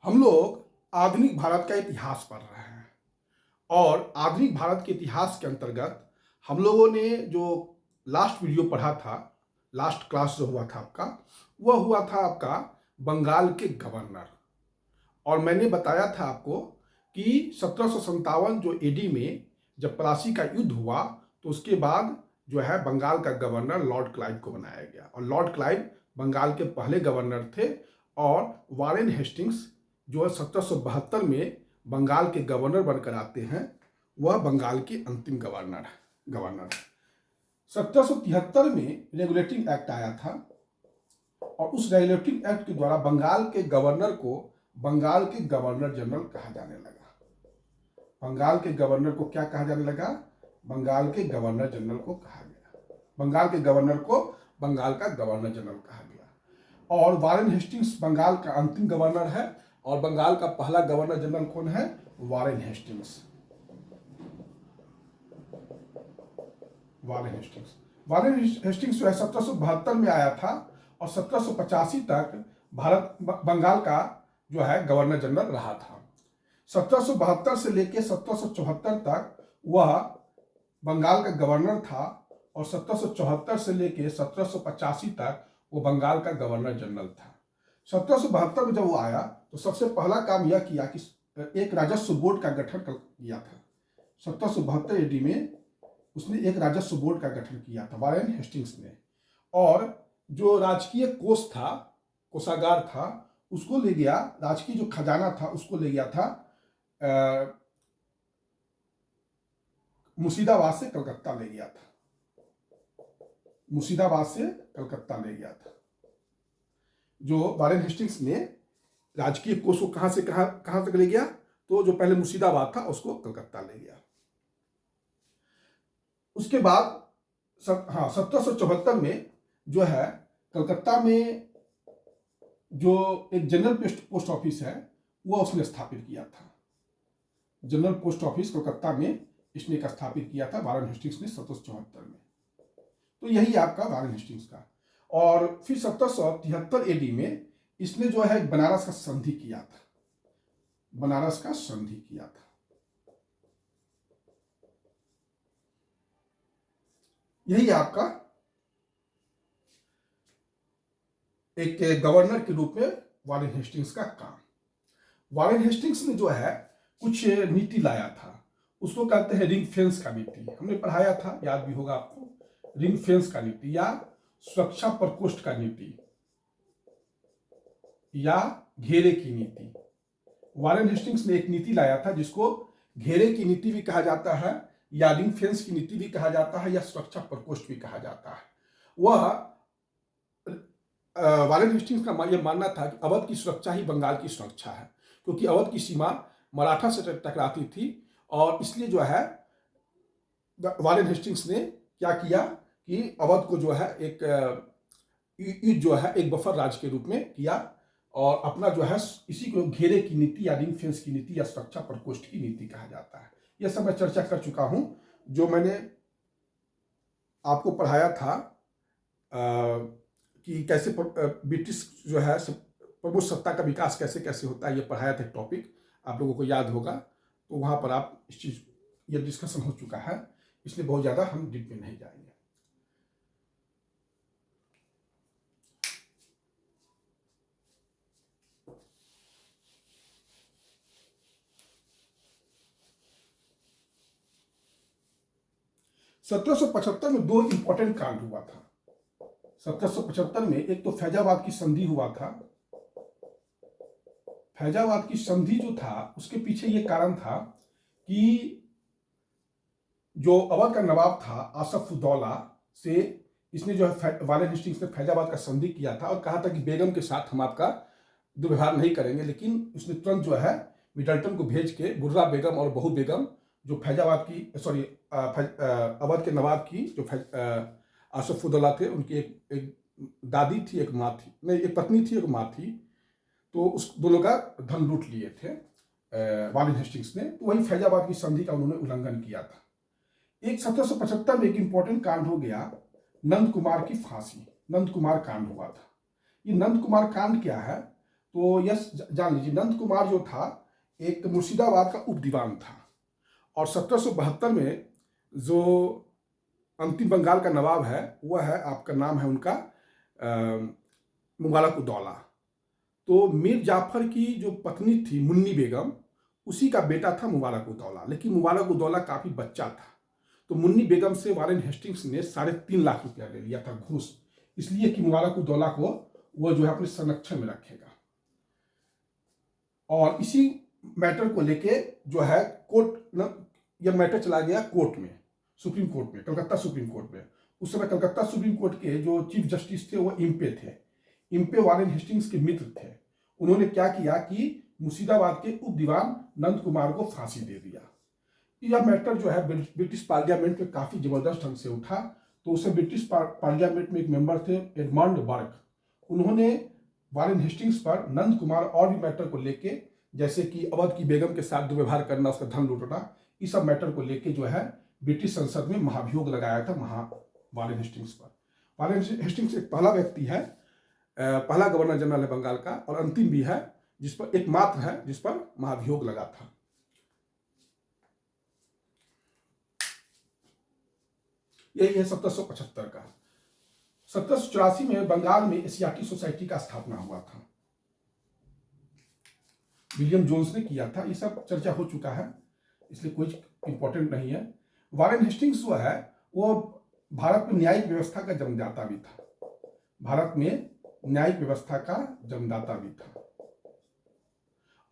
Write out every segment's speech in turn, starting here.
हम लोग आधुनिक भारत का इतिहास पढ़ रहे हैं और आधुनिक भारत के इतिहास के अंतर्गत हम लोगों ने जो लास्ट वीडियो पढ़ा था, लास्ट क्लास जो हुआ था आपका, वह हुआ था आपका बंगाल के गवर्नर। और मैंने बताया था आपको कि 1757 जो एडी में जब प्लासी का युद्ध हुआ तो उसके बाद जो है बंगाल का गवर्नर लॉर्ड क्लाइव को बनाया गया और लॉर्ड क्लाइव बंगाल के पहले गवर्नर थे। और वारेन हेस्टिंग्स जो 1772 में बंगाल के गवर्नर बनकर आते हैं, वह बंगाल के अंतिम गवर्नर 1773 में रेगुलेटिंग एक्ट आया था और उस रेगुलेटिंग एक्ट के द्वारा बंगाल के गवर्नर को बंगाल के गवर्नर जनरल कहा जाने लगा। बंगाल के गवर्नर को क्या कहा जाने लगा? बंगाल के गवर्नर जनरल को कहा गया। बंगाल के गवर्नर को बंगाल का गवर्नर जनरल कहा गया। और वारेन हेस्टिंग्स बंगाल का अंतिम गवर्नर है और बंगाल का पहला गवर्नर जनरल कौन है? Warren Hastings. वारेन हेस्टिंग्स जो है 1772 में आया था और 1785 तक बंगाल का जो है गवर्नर जनरल रहा था। 1772 से लेकर 1774 तक वह बंगाल का गवर्नर था और 1774 से लेकर 1785 तक वो बंगाल का गवर्नर जनरल था। 1772 में जब वो आया तो सबसे पहला काम यह किया कि एक राजस्व बोर्ड का गठन किया था। 1772 एडी में उसने एक राजस्व बोर्ड का गठन किया था वारेन हेस्टिंग्स ने। और जो राजकीय कोष था, कोषागार था, उसको ले गया, राजकीय जो खजाना था उसको ले गया था मुर्शिदाबाद से कलकत्ता ले गया था। मुर्शिदाबाद से कलकत्ता ले गया था। जो वारेन हेस्टिंग्स ने राजकीय कोष को कहां से कहां तक ले गया? तो जो पहले मुर्शिदाबाद था उसको कलकत्ता ले गया। उसके बाद 1774 में जो है कलकत्ता में जो एक जनरल पोस्ट ऑफिस है वह उसने स्थापित किया था। जनरल पोस्ट ऑफिस कलकत्ता में इसने एक स्थापित किया था वारेन हेस्टिंग्स ने 1774 में। तो यही आपका वारेन हेस्टिंग्स का। और फिर 1773 एडी में इसने जो है बनारस का संधि किया था। बनारस का संधि किया था। यही आपका एक गवर्नर के रूप में वारेन हेस्टिंग्स का काम। वारेन हेस्टिंग्स ने जो है कुछ नीति लाया था, उसको कहते हैं रिंग फेंस का नीति। हमने पढ़ाया था, याद भी होगा आपको, रिंग फेंस का नीति या सुरक्षा प्रकोष्ठ का नीति या घेरे की नीति। वारेन हेस्टिंग्स ने एक नीति लाया था जिसको घेरे की नीति भी कहा जाता है या रिंग फेंस की नीति भी कहा जाता है या सुरक्षा प्रकोष्ठ भी कहा जाता है। वह वारेन हेस्टिंग्स का यह मानना था कि अवध की सुरक्षा ही बंगाल की सुरक्षा है, क्योंकि अवध की सीमा मराठा से टकराती थी और इसलिए जो है वारेन हेस्टिंग्स ने क्या किया कि अवध को जो है एक बफर राज्य के रूप में किया और अपना जो है इसी को घेरे की नीति या रिंग फेंस की नीति या सुरक्षा प्रकोष्ठ की नीति कहा जाता है। यह सब मैं चर्चा कर चुका हूं, जो मैंने आपको पढ़ाया था कि कैसे ब्रिटिश जो है प्रभु सत्ता का विकास कैसे कैसे होता है। ये पढ़ाया था टॉपिक, आप लोगों को याद होगा, तो वहां पर आप इस चीज ये डिस्कशन हो चुका है, इसलिए बहुत ज्यादा हम डीप में नहीं जाएंगे। (1775) में दो इंपॉर्टेंट कांड हुआ था। 1775 में एक तो फैजाबाद की संधि हुआ था। फैजाबाद की संधि जो था उसके पीछे ये कारण था कि जो अवध का नवाब था आसफ उद्दौला से इसने जो है वारेन हेस्टिंग्स ने फैजाबाद का संधि किया था और कहा था कि बेगम के साथ हम आपका दुर्व्यवहार नहीं करेंगे, लेकिन उसने तुरंत जो है मिडल्टन को भेज के गुर्रा बेगम और बहू बेगम जो फैजाबाद की अवध के नवाब की जो आसफ उद्दौला थे उनकी एक दादी थी, एक माँ थी, नहीं एक पत्नी थी, एक माँ थी, तो उस दोनों का धन लूट लिए थे वारेन हेस्टिंग्स ने। तो वही फैजाबाद की संधि का उन्होंने उल्लंघन किया था। एक 1775 में एक इंपॉर्टेंट कांड हो गया, नंद कुमार की फांसी, नंद कुमार कांड हुआ था। ये नंद कुमार कांड क्या है? तो यह जान लीजिए नंद कुमार जो था एक मुर्शिदाबाद का उप दीवान था, और 1772 में जो अंतिम बंगाल का नवाब है वह है, आपका नाम है उनका मुबारक उद्दौला। तो मीर जाफर की जो पत्नी थी मुन्नी बेगम, उसी का बेटा था मुबारक उद्दौला, लेकिन मुबारक उद्दौला काफी बच्चा था। तो मुन्नी बेगम से वारेन हेस्टिंग्स ने 3.5 लाख रुपया ले लिया था घूस, इसलिए कि मुबारक उद्दौला को वो जो है अपने संरक्षण में रखेगा। और इसी मैटर को लेके जो है कोर्ट, यह मैटर चला गया कोर्ट में, सुप्रीम कोर्ट में, कलकत्ता सुप्रीम कोर्ट में। उस समय कलकत्ता सुप्रीम कोर्ट के जो चीफ जस्टिस थे वो इम्पे थे। इम्पे वारेन हेस्टिंग्स के मित्र थे। उन्होंने क्या किया कि मुर्शिदाबाद के उप दीवान नंद कुमार को फांसी दे दिया। यह मैटर जो है ब्रिटिश पार्लियामेंट में काफी जबरदस्त ढंग से उठा। तो उसे ब्रिटिश पार्लियामेंट में एक मेंबर थे एडमंड बर्क, उन्होंने वारेन हेस्टिंग्स पर नंद कुमार और भी मैटर को लेके, जैसे कि अवध की बेगम के साथ दुर्व्यवहार करना, उसका धन लूटना, इस सब मैटर को लेके जो है ब्रिटिश संसद में महाभियोग लगाया था वारेन हेस्टिंग्स पर। वारेन हेस्टिंग्स एक पहला व्यक्ति है, पहला गवर्नर जनरल है बंगाल का, और अंतिम भी है जिस पर, एकमात्र है जिस पर महाभियोग लगा था। यही है 1775 का। 1784 में बंगाल में एशियाटिक सोसाइटी का स्थापना हुआ था, विलियम जोन्स ने किया था। ये सब चर्चा हो चुका है, इसलिए कोई इंपॉर्टेंट नहीं है। वारेन हेस्टिंग्स जो है वो भारत में न्यायिक व्यवस्था का जन्मदाता भी था, भारत में न्यायिक व्यवस्था का जन्मदाता भी था।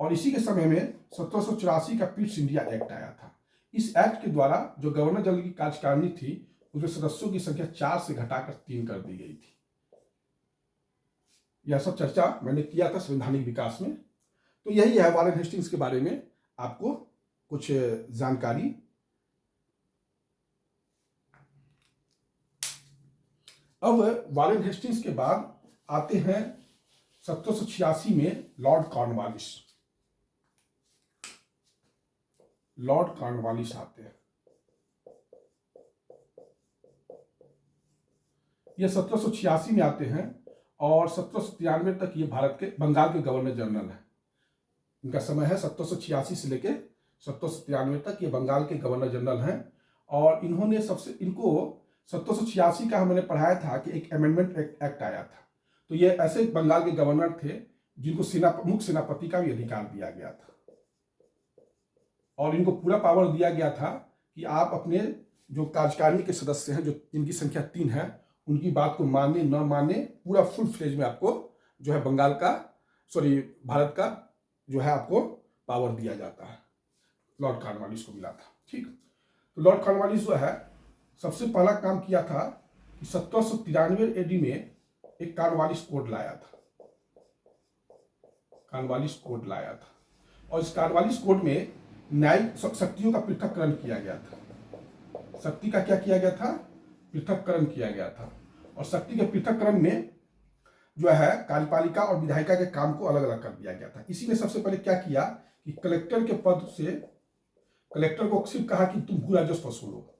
और इसी के समय में 1784 का पिट्स इंडिया एक्ट आया था। इस एक्ट के द्वारा जो गवर्नर जनरल की कार्यकारिणी थी उसमें सदस्यों की संख्या 4 से घटाकर 3 कर दी गई थी। यह सब चर्चा मैंने किया था संवैधानिक विकास में। तो यही है वारेन हेस्टिंग्स के बारे में आपको कुछ जानकारी। अब वारेन हेस्टिंग्स के बाद आते हैं 1786 में लॉर्ड कॉर्नवालिस। लॉर्ड कॉर्नवालिस आते हैं। ये 1786 में आते हैं और 1793 तक ये भारत के बंगाल के गवर्नर जनरल हैं। इनका समय है 1786 से लेके 1793 तक ये बंगाल के गवर्नर जनरल हैं। और इन्होंने इनको 1786 का हमने पढ़ाया था कि एक अमेंडमेंट एक्ट आया था। तो ये ऐसे बंगाल के गवर्नर थे जिनको मुख्य सेनापति का भी अधिकार दिया गया था, और इनको पूरा पावर दिया गया था कि आप अपने जो कार्यकारिणी के सदस्य हैं, जो जिनकी संख्या 3 है, उनकी बात को माने न माने, पूरा फुल फ्लेज में आपको जो है भारत का जो है आपको पावर दिया जाता है। लॉर्ड कॉर्नवालिस को मिला था। ठीक, तो लॉर्ड कॉर्नवालिस जो है सबसे पहला काम किया था कि 1793 एडी में एक कॉर्नवालिस कोड लाया था। कॉर्नवालिस कोड लाया था, और इस कॉर्नवालिस कोड में न्यायिक शक्तियों का पृथक्करण किया गया था। शक्ति का क्या किया गया था? पृथक्करण किया गया था। और शक्ति के पृथक्करण में जो है कार्यपालिका और विधायिका के काम को अलग अलग कर दिया गया था। इसी ने सबसे पहले क्या किया कि कलेक्टर के पद से कलेक्टर को सिर्फ कहा कि तुम भू राजस्व वसूलो,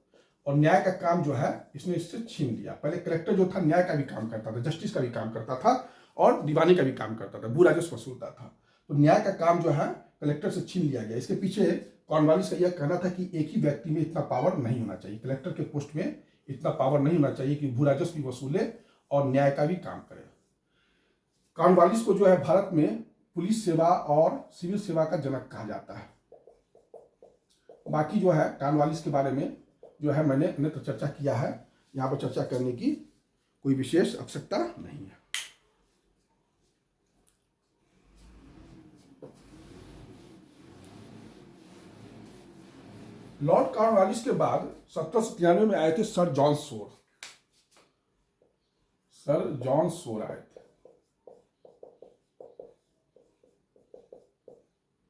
और न्याय का काम जो है इसने इससे छीन लिया। पहले कलेक्टर जो था न्याय का भी काम करता था, जस्टिस का भी काम करता था, और दीवानी का भी काम करता था, भू राजस्व वसूलता था। तो न्याय का काम जो है कलेक्टर से छीन लिया गया। इसके पीछे कॉर्नवालिस का यह कहना था कि एक ही व्यक्ति में इतना पावर नहीं होना चाहिए, कलेक्टर के पोस्ट में इतना पावर नहीं होना चाहिए कि भू राजस्व भी वसूले और न्याय का भी काम करे। कॉर्नवालिस को जो है भारत में पुलिस सेवा और सिविल सेवा का जनक कहा जाता है। बाकी जो है कॉर्नवालिस के बारे में जो है मैंने अन्यत्र चर्चा किया है, यहाँ पर चर्चा करने की कोई विशेष आवश्यकता नहीं है। लॉर्ड कॉर्नवालिस के बाद 1793 में आए थे सर जॉन सोर। सर जॉन सोर आए थे।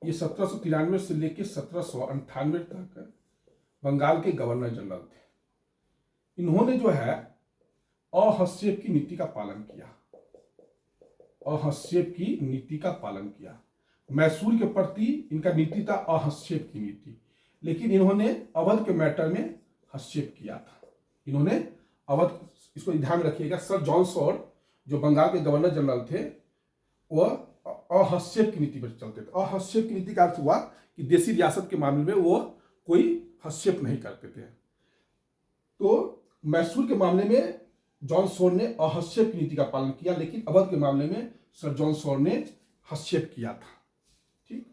ये 1793 से लेकर 1798 तक बंगाल के गवर्नर जनरल थे। इन्होंने जो है अहस्तेप की नीति का पालन किया। अहस्तेप की नीति का पालन किया। मैसूर के प्रति इनका नीति था अहस्तेप की नीति, लेकिन इन्होंने अवध के मैटर में हस्तक्षेप किया था। इन्होंने अवध, इसको ध्यान में रखिएगा, सर जॉन सोर जो बंगाल के गवर्नर जनरल थे, वह अहस्येप की नीति पर चलते थे। अहस्येप की नीति का अर्थ हुआ कि देसी रियासत के मामले में वो कोई हस्तक्षेप नहीं करते थे। तो मैसूर के मामले में जॉन सोर ने अहस्येप की नीति का पालन किया, लेकिन अवध के मामले में सर जॉन सोर ने हस्तक्षेप किया था। ठीक।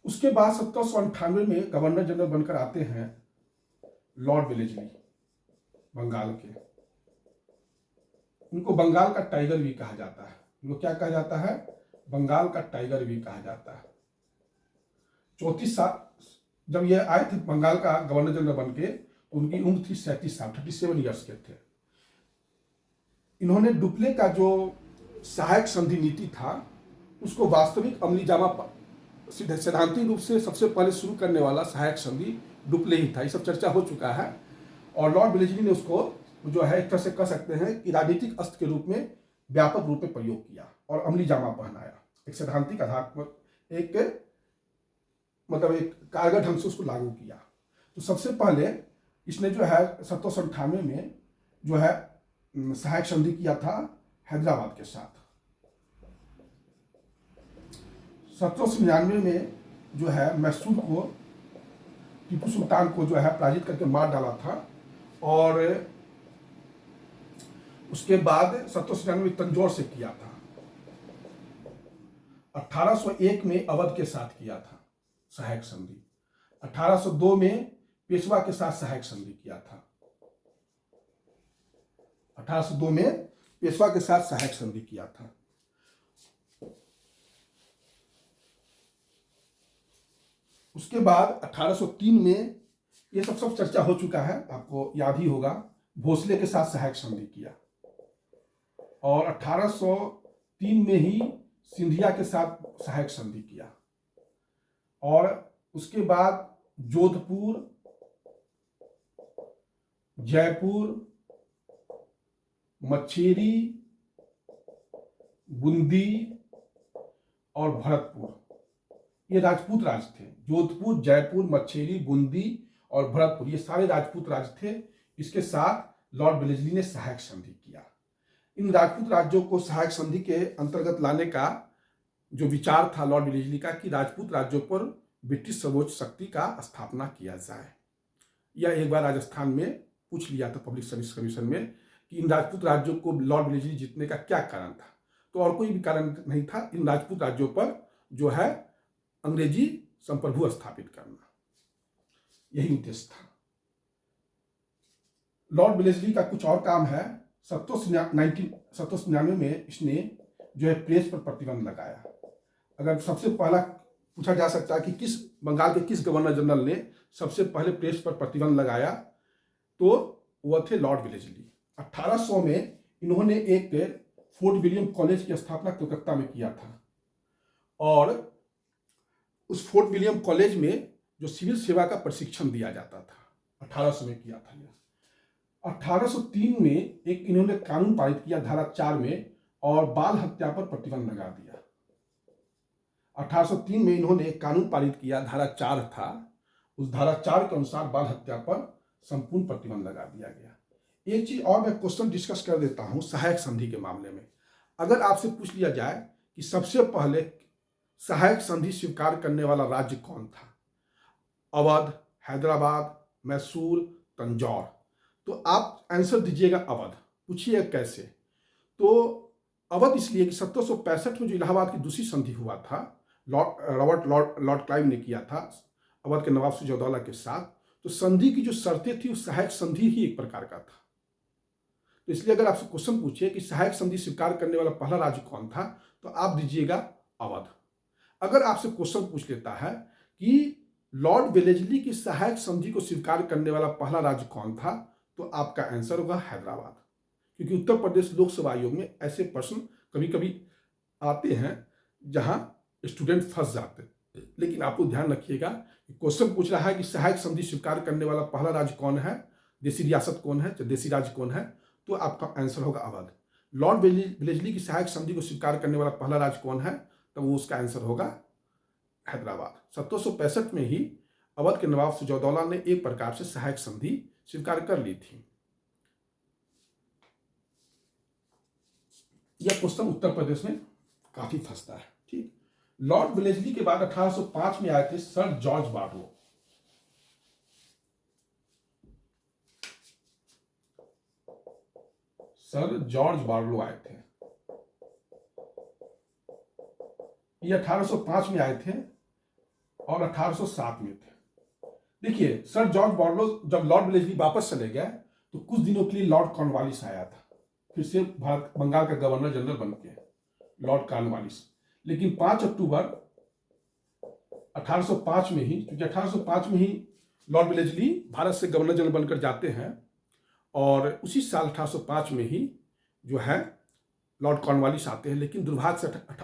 उसके बाद 1798 में गवर्नर जनरल बनकर आते हैं लॉर्ड वेलेस्ली, बंगाल के। उनको बंगाल का टाइगर भी कहा जाता है। उनको क्या कहा जाता है? बंगाल का टाइगर भी कहा जाता है। 34 साल जब ये आए थे बंगाल का गवर्नर जनरल बन के, तो उनकी उम्र थी 37 साल, 37 ईयर्स के थे। इन्होंने डुप्ले का जो सहायक संधि नीति था उसको वास्तविक अमली जामा सैद्धांतिक रूप से सबसे पहले शुरू करने वाला सहायक संधि डुप्ले ही था। ये सब चर्चा हो चुका है। और लॉर्ड वेलेस्ली ने उसको जो है एक तरह से कह सकते हैं कि राजनीतिक अस्त्र के रूप में व्यापक रूप में प्रयोग किया और अमली जामा पहनाया। एक सैद्धांतिक आधार पर एक कारगर ढंग से उसको लागू किया। तो सबसे पहले इसने जो है 1798 में जो है सहायक संधि किया था हैदराबाद के साथ। 1799 में जो है मैसूर को टीपू सुल्तान को जो है पराजित करके मार डाला था। और उसके बाद 1799 में तंजौर से किया था। 1801 में अवध के साथ किया था सहायक संधि। 1802 में पेशवा के साथ सहायक संधि किया था। 1802 में पेशवा के साथ सहायक संधि किया था। उसके बाद 1803 में ये सब चर्चा हो चुका है, आपको याद ही होगा, भोसले के साथ सहायक संधि किया। और 1803 में ही सिंधिया के साथ सहायक संधि किया। और उसके बाद जोधपुर, जयपुर, मच्छेरी, बूंदी और भरतपुर, ये राजपूत राज थे। जोधपुर, जयपुर, मच्छेरी, बूंदी और भरतपुर, ये सारे राजपूत राज थे। इसके साथ लॉर्ड वेलेस्ली ने सहायक संधि किया। इन राजपूत राज्यों को सहायक संधि के अंतर्गत लाने का जो विचार था लॉर्ड वेलेस्ली का कि राजपूत राज्यों पर ब्रिटिश सर्वोच्च शक्ति का स्थापना किया जाए। यह एक बार राजस्थान में पूछ लिया था पब्लिक सर्विस कमीशन में कि इन राजपूत राज्यों को लॉर्ड वेलेस्ली जीतने का क्या कारण था। तो और कोई भी कारण नहीं था, इन राजपूत राज्यों पर जो है अंग्रेजी संप्रभु स्थापित करना, यही उद्देश्य था। लॉर्ड वेलेस्ली का कुछ और काम है। 1799 में इसने जो है प्रेस पर प्रतिबंध लगाया। अगर सबसे पहला पूछा जा सकता है कि किस बंगाल के किस गवर्नर जनरल ने सबसे पहले प्रेस पर प्रतिबंध लगाया, तो वह थे लॉर्ड वेलेस्ली। 1800 में इन्होंने एक फोर्ट विलियम कॉलेज की स्थापना कोलकाता में किया था। और उस फोर्ट विलियम कॉलेज में जो सिविल सेवा का प्रशिक्षण दिया जाता था, 1800 में किया था यह। 1803 में एक इन्होंने कानून पारित किया धारा 4 में, और बाल हत्या पर प्रतिबंध लगा दिया। 1803 में इन्होंने एक कानून पारित किया, धारा 4 था, उस धारा 4 के अनुसार बाल हत्या पर संपूर्ण प्रतिबंध लगा दिया गया। एक चीज और मैं क्वेश्चन डिस्कस कर देता हूं सहायक संधि के मामले में। अगर आपसे पूछ लिया जाए कि सबसे पहले सहायक संधि स्वीकार करने वाला राज्य कौन था, अवध, हैदराबाद, मैसूर, तंजौर, तो आप आंसर दीजिएगा अवध। पूछिए कैसे? तो अवध इसलिए कि 1765 में जो इलाहाबाद की दूसरी संधि हुआ था, लॉर्ड क्लाइव ने किया था अवध के नवाब सिराजउद्दौला के साथ, तो संधि की जो शर्तें थी उस सहायक संधि ही एक प्रकार का था। तो इसलिए अगर आपसे क्वेश्चन पूछिए कि सहायक संधि स्वीकार करने वाला पहला राज्य कौन था, तो आप दीजिएगा अवध। अगर आपसे क्वेश्चन पूछ लेता है कि लॉर्ड वेलेस्ली की सहायक संधि को स्वीकार करने वाला पहला राज्य कौन था, तो आपका आंसर होगा हैदराबाद। क्योंकि उत्तर प्रदेश लोकसभा आयोग में ऐसे प्रश्न कभी कभी आते हैं जहां स्टूडेंट फंस जाते हैं। लेकिन आपको ध्यान रखिएगा कि क्वेश्चन पूछ रहा है कि सहायक संधि स्वीकार करने वाला पहला राज्य कौन है, देसी रियासत कौन है, देसी राज्य कौन है, तो आपका आंसर होगा अवध। लॉर्ड वेलेस्ली की सहायक संधि को स्वीकार करने वाला पहला राज्य कौन है, तो वो उसका आंसर होगा हैदराबाद। 1765 में ही अवध के नवाब सिराजउद्दौला ने एक प्रकार से सहायक संधि स्वीकार कर ली थी। यह क्वेश्चन उत्तर प्रदेश में काफी फंसता है। ठीक, लॉर्ड वेलेस्ली के बाद 1805 में आए थे sir George Barlow. Sir George Barlow आए थे, ये 1805 में आए थे और 1807 में थे। देखिए, सर जॉर्ज बार्लो जब लॉर्ड वेलेस्ली वापस चले गए तो कुछ दिनों के लिए लॉर्ड कॉर्नवालिस आया था, फिर से भारत बंगाल का गवर्नर जनरल बन के लॉर्ड कॉर्नवालिस। लेकिन 5 अक्टूबर 1805 में ही, क्योंकि 1805 में ही लॉर्ड वेलेस्ली भारत से गवर्नर जनरल बनकर जाते हैं और उसी साल 1805 में ही जो है लॉर्ड कॉर्नवालिस आते हैं। लेकिन दुर्भाग्य से 5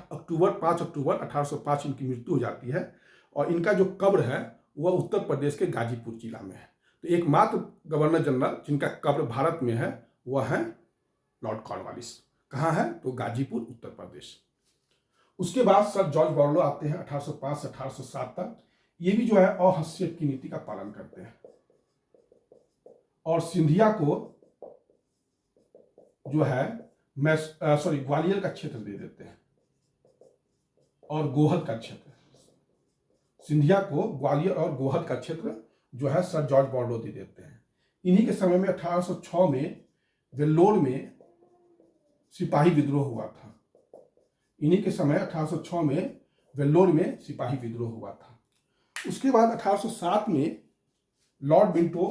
अक्टूबर 1805 इनकी मृत्यु हो जाती है और इनका जो कब्र है वह उत्तर प्रदेश के गाजीपुर जिला में है। तो एकमात्र गवर्नर जनरल जिनका कब्र भारत में है वह है लॉर्ड कॉर्नवालिस। कहाँ है? तो गाजीपुर, उत्तर प्रदेश। उसके बाद सर जॉर्ज बार्लो आते हैं 1805 से 1807 तक। ये भी जो है अहस्यक की नीति का पालन करते हैं और सिंधिया को जो है ग्वालियर का क्षेत्र दे देते हैं और गोहद का क्षेत्र, सिंधिया को ग्वालियर और गोहद का क्षेत्र जो है सर जॉर्ज बार्लो दे देते हैं। इन्हीं के समय में 1806 में वेल्लोर में सिपाही विद्रोह हुआ था। इन्हीं के समय 1806 में वेल्लोर में सिपाही विद्रोह हुआ था। उसके बाद 1807 में लॉर्ड मिंटो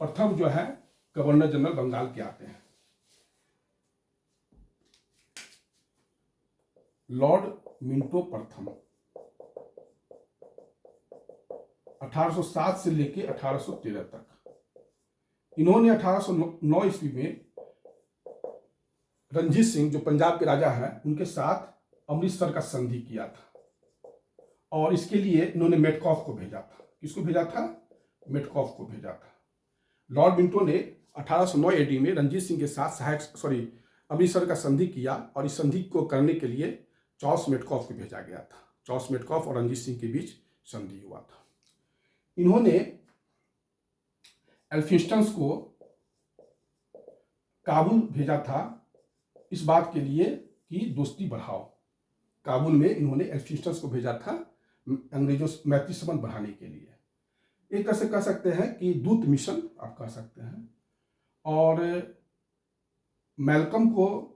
प्रथम जो है गवर्नर जनरल बंगाल के आते हैं। लॉर्ड मिंटो प्रथम 1807 से लेकर 1813 तक। इन्होंने 1809 ईस्वी में रणजीत सिंह जो पंजाब के राजा हैं उनके साथ अमृतसर का संधि किया था और इसके लिए इन्होंने मेटकॉफ को भेजा था। किसको भेजा था? मेटकॉफ को भेजा था। लॉर्ड मिंटो ने 1809 एडी में रणजीत सिंह के साथ अमृतसर का संधि किया और इस संधि को करने के लिए चार्ल्स मेटकॉफ को भेजा गया था। चार्ल्स मेटकॉफ और रणजीत सिंह के बीच संधि हुआ था। इन्होंने एल्फिंस्टन को काबुल भेजा था इस बात के लिए कि दोस्ती बढ़ाओ। काबुल में इन्होंने एल्फिंस्टन को भेजा था अंग्रेजों से मैत्री संबंध बढ़ाने के लिए। एक तरह से कह सकते हैं कि दूत मिशन आप कह सकते हैं। और मैल्कम को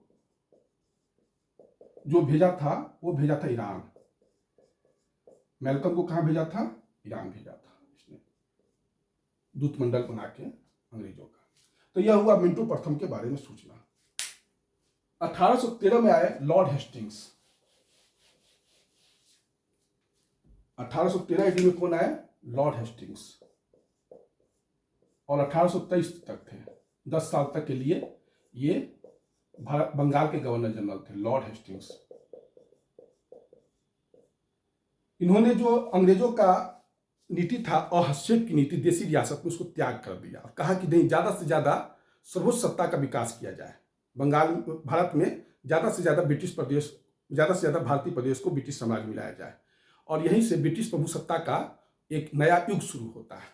जो भेजा था वो भेजा था ईरान। मैल्कम को कहाँ भेजा था? ईरान भेजा था इसने, दूत मंडल बना के अंग्रेजों का। तो यह हुआ मिंटो प्रथम के बारे में सूचना। 1813 में आए लॉर्ड हेस्टिंग्स। 1813 ईस्वी में कौन आए? Lord Hastings. और 1823 तक थे, 10 साल तक के लिए ये बंगाल के गवर्नर जनरल थे, लॉर्ड हेस्टिंग्स। इन्होंने जो अंग्रेजों का नीति था अहस्यक की नीति, देशी रियासत में, उसको त्याग कर दिया और कहा कि नहीं, ज्यादा से ज्यादा सर्वोच्च सत्ता का विकास किया जाए। बंगाल, भारत में ज्यादा से ज्यादा ब्रिटिश प्रदेश, ज्यादा से ज्यादा भारतीय प्रदेश को ब्रिटिश साम्राज्य में लाया जाए और यहीं से ब्रिटिश प्रभुसत्ता का एक नया युग शुरू होता है।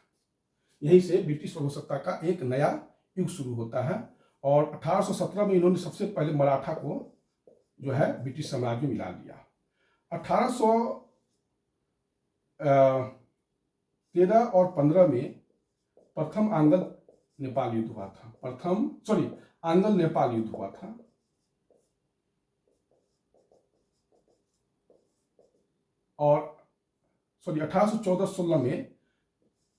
यहीं से ब्रिटिश प्रभुसत्ता का एक नया युग शुरू होता है। और 1817 में इन्होंने सबसे पहले मराठा को जो है ब्रिटिश साम्राज्य में मिला लिया। 1813 और 15 में प्रथम आंग्ल नेपाल युद्ध हुआ था। आंग्ल नेपाल युद्ध हुआ था। और 1814-16 में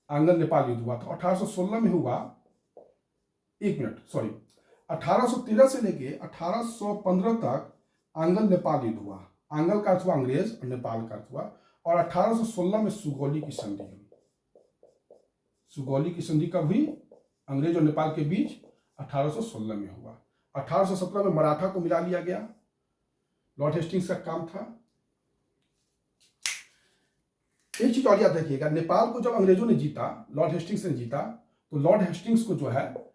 आंग्ल नेपाल युद्ध हुआ था। 1816 में हुआ 1813 से लेके 1815 तक आंग्ल नेपाल युद्ध हुआ। आंग्ल का अर्थ हुआ अंग्रेज और नेपाल का अर्थ हुआ। और 1816 में सुगौली की संधि हुई। सुगौली की संधि कब हुई? अंग्रेज और नेपाल के बीच 1816 में हुआ। 1817 में मराठा को मिला लिया गया। लॉर्ड हेस्टिंग्स का काम था। एक चीज और याद रखिएगा, नेपाल को जब अंग्रेजों ने जीता, लॉर्ड हेस्टिंग्स ने जीता, तो लॉर्ड हेस्टिंग्स को जो है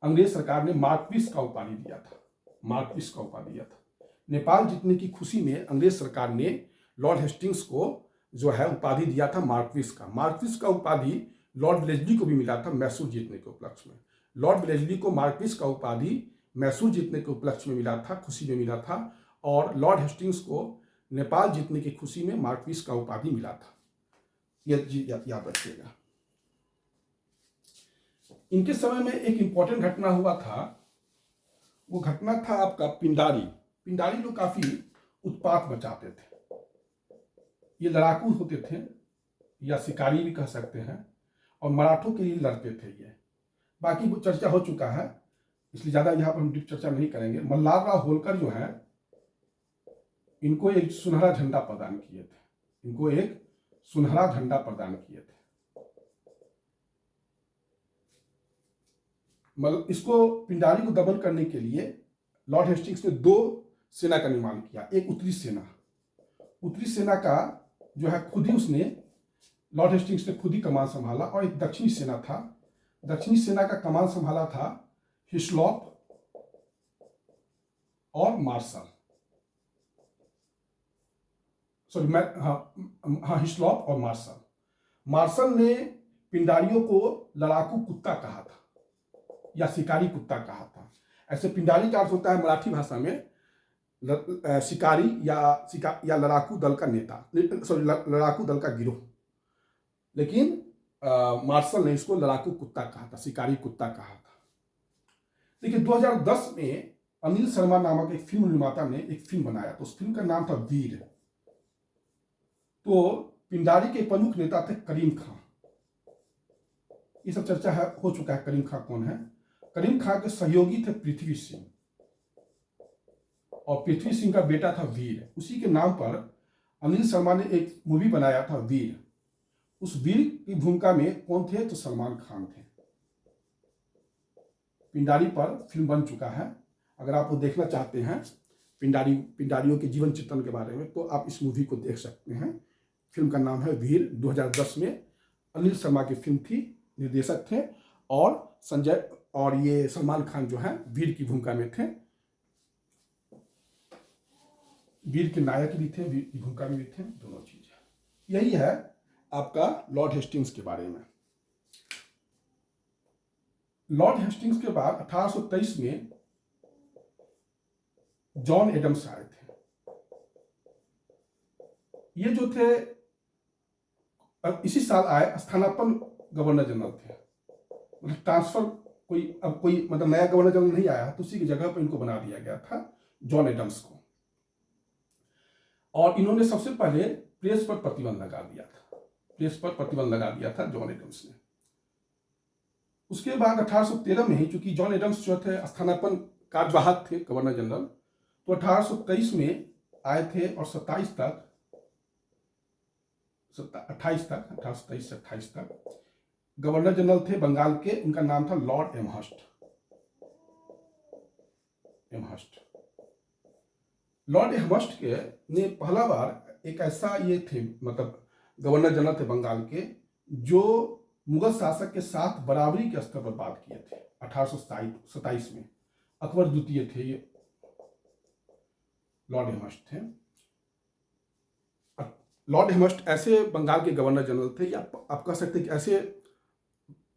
अंग्रेज सरकार ने मार्क्विस का उपाधि दिया था। मार्क्विस का उपाधि दिया था। नेपाल जीतने की खुशी में अंग्रेज सरकार ने लॉर्ड हेस्टिंग्स को जो है उपाधि दिया था मार्क्विस का। मार्क्विस का उपाधि लॉर्ड वेलेस्ली को भी मिला था मैसूर जीतने के उपलक्ष्य में। लॉर्ड वेलेस्ली को मार्क्विस का उपाधि मैसूर जीतने के उपलक्ष्य में मिला था, खुशी में मिला था। और लॉर्ड हेस्टिंग्स को नेपाल जीतने की खुशी में मार्क्विस का उपाधि मिला था। यह याद रखिएगा। इनके समय में एक इंपॉर्टेंट घटना हुआ था। वो घटना था आपका पिंडारी लोग काफी उत्पात मचाते थे। ये लड़ाकू होते थे या शिकारी भी कह सकते हैं, और मराठों के लिए लड़ते थे ये। बाकी वो चर्चा हो चुका है, इसलिए ज्यादा यहाँ पर हम डीप चर्चा नहीं करेंगे। मल्हारराव होलकर जो है, इनको एक सुनहरा झंडा प्रदान किए थे। इनको एक सुनहरा झंडा प्रदान किए थे। इसको पिंडारी को दमन करने के लिए लॉर्ड हेस्टिंग्स ने 2 सेना का निर्माण किया। एक उत्तरी सेना का जो है खुद ही उसने लॉर्ड हेस्टिंग्स ने खुद ही कमान संभाला, और एक दक्षिणी सेना था। दक्षिणी सेना का कमान संभाला था हिस्लॉप और मार्शल। हिस्लॉप और मार्शल ने पिंडारियों को लड़ाकू कुत्ता कहा था या शिकारी कुत्ता कहा था। ऐसे पिंडारी का अर्थ होता है मराठी भाषा में शिकारी या लड़ाकू दल का नेता, लड़ाकू दल का गिरोह। लेकिन मार्शल ने इसको लड़ाकू कुत्ता कहा था, शिकारी कुत्ता कहा था। देखिए 2010 में अनिल शर्मा नामक एक फिल्म निर्माता ने एक फिल्म बनाया, तो उस फिल्म का नाम था वीर। तो पिंडारी के प्रमुख नेता थे करीम खां। ये सब चर्चा हो चुका है। करीम खां कौन है? करीम खां के सहयोगी थे पृथ्वी सिंह, और पृथ्वी सिंह का बेटा था वीर। उसी के नाम पर अनिल शर्मा ने एक मूवी बनाया था वीर। उस वीर की भूमिका में कौन थे? तो सलमान खान थे। पिंडारी पर फिल्म बन चुका है। अगर आप वो देखना चाहते हैं पिंडारियों के जीवन चित्रण के बारे में, तो आप इस मूवी को देख सकते हैं। फिल्म का नाम है वीर। 2010 में अनिल शर्मा की फिल्म थी, निर्देशक थे, और संजय और ये सलमान खान जो है वीर की भूमिका में थे। वीर के नायक भी थे, वीर की भूमिका में भी थे, दोनों चीज। यही है आपका लॉर्ड हेस्टिंग्स के बारे में। लॉर्ड हेस्टिंग्स के बाद 1823 में जॉन एडम्स आए थे। ये जो थे इसी साल आए, स्थानापन्न गवर्नर जनरल थे। मतलब ट्रांसफर कोई मतलब नया गवर्नर जनरल नहीं आया, तो उसी की जगह पर इनको बना दिया गया था, जॉन एडम्स को। और इन्होंने सबसे पहले प्रेस पर प्रतिबंध लगा दिया था जॉन एडम्स ने। उसके बाद 1813 में ही, चूंकि जॉन एडम्स जो थे स्थानापन्न कार्यवाहक थे गवर्नर जनरल, तो 1823 में आए थे और 28 से 28 तक गवर्नर जनरल थे बंगाल के। उनका नाम था लॉर्ड एमहर्स्ट। लॉर्ड एमहर्स्ट के ने पहला बार एक ऐसा ये थे, मतलब गवर्नर जनरल थे बंगाल के, जो मुगल शासक के साथ बराबरी के स्तर पर बात किए थे। 1827 में अकबर द्वितीय थे, ये लॉर्ड एमहर्स्ट थे। लॉर्ड एमहर्स्ट ऐसे बंगाल के गवर्नर जनरल थे, या आप कह सकते हैं कि ऐसे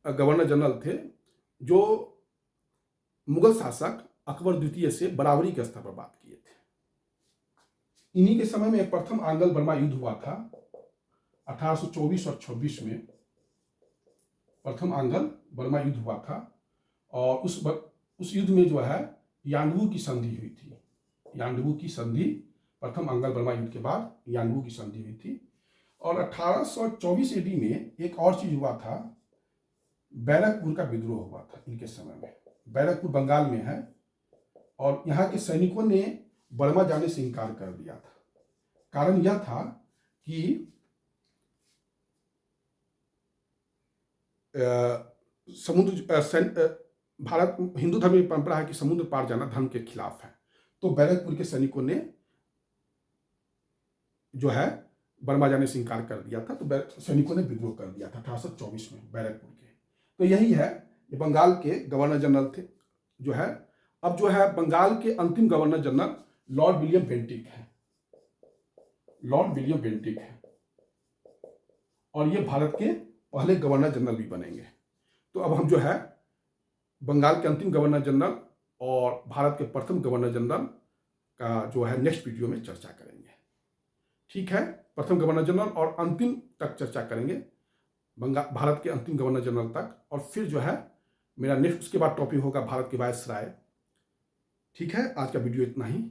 गवर्नर जनरल थे जो मुगल शासक अकबर द्वितीय से बराबरी के स्तर पर बात किए थे। इन्हीं के समय में एक प्रथम आंग्ल बर्मा युद्ध हुआ था 1824 और 26 में। प्रथम आंग्ल बर्मा युद्ध हुआ था, और उस युद्ध में जो है यांडवू की संधि हुई थी। यांडवू की संधि, प्रथम आंग्ल बर्मा युद्ध के बाद यांडवू की संधि हुई थी। और 1824 AD में एक और चीज हुआ था, बैरकपुर का विद्रोह हुआ था इनके समय में। बैरकपुर बंगाल में है, और यहाँ के सैनिकों ने बर्मा जाने से इनकार कर दिया था। कारण यह था कि भारत हिंदू धर्म की परंपरा है कि समुद्र पार जाना धर्म के खिलाफ है। तो बैरकपुर के सैनिकों ने जो है बर्मा जाने से इनकार कर दिया था, तो सैनिकों ने विद्रोह कर दिया था 1824 में बैरकपुर के। तो यही है, ये बंगाल के गवर्नर जनरल थे जो है। अब जो है बंगाल के अंतिम governor general Lord William Bentinck है। और ये भारत के पहले गवर्नर जनरल भी बनेंगे। तो अब हम जो है बंगाल के अंतिम गवर्नर जनरल और भारत के प्रथम गवर्नर जनरल का जो है नेक्स्ट वीडियो में चर्चा करेंगे। ठीक है, प्रथम गवर्नर जनरल और अंतिम तक चर्चा करेंगे, भारत के अंतिम गवर्नर जनरल तक, और फिर जो है मेरा नेक्स्ट उसके बाद टॉपिक होगा भारत के वायसराय। ठीक है, आज का वीडियो इतना ही।